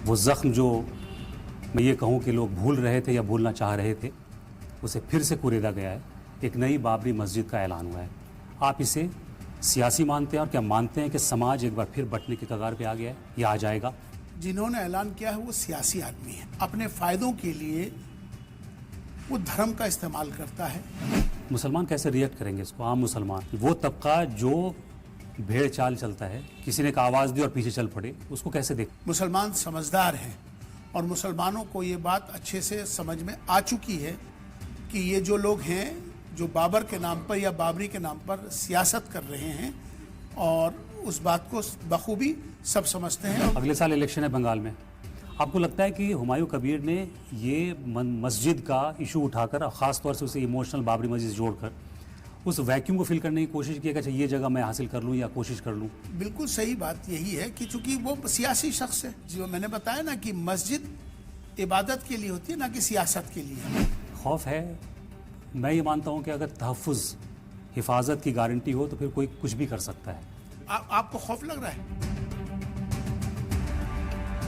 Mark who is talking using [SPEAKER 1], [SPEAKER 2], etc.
[SPEAKER 1] वो ज़ख्म जो मैं ये कहूँ कि लोग भूल रहे थे या भूलना चाह रहे थे, उसे फिर से कुरेदा गया है। एक नई बाबरी मस्जिद का ऐलान हुआ है। आप इसे सियासी मानते हैं और क्या मानते हैं कि समाज एक बार फिर बंटने की कगार पे आ गया है या आ जाएगा?
[SPEAKER 2] जिन्होंने ऐलान किया है वो सियासी आदमी है, अपने फायदों के लिए वो धर्म का इस्तेमाल करता है।
[SPEAKER 1] मुसलमान कैसे रिएक्ट करेंगे इसको? आम मुसलमान, वो तबका जो भेड़ चाल चलता है, किसी ने एक आवाज़ दी और पीछे चल पड़े, उसको कैसे देख?
[SPEAKER 2] मुसलमान समझदार हैं और मुसलमानों को ये बात अच्छे से समझ में आ चुकी है कि ये जो लोग हैं जो बाबर के नाम पर या बाबरी के नाम पर सियासत कर रहे हैं, और उस बात को बखूबी सब समझते हैं।
[SPEAKER 1] अगले साल इलेक्शन है बंगाल में। आपको लगता है कि हुमायूं कबीर ने ये मस्जिद का इशू उठाकर, ख़ास तौर से उसे इमोशनल बाबरी मस्जिद जोड़कर, उस वैक्यूम को फिल करने की कोशिश की कि अच्छा ये जगह मैं हासिल कर लूँ या कोशिश कर लूँ?
[SPEAKER 2] बिल्कुल सही बात यही है कि चूंकि वो सियासी शख्स है, जो मैंने बताया ना कि मस्जिद इबादत के लिए होती है, ना कि सियासत के लिए।
[SPEAKER 1] खौफ है। मैं ये मानता हूँ कि अगर तहफ़्फ़ुज़, हिफाजत की गारंटी हो तो फिर कोई कुछ भी कर सकता है।
[SPEAKER 2] आपको खौफ लग रहा है?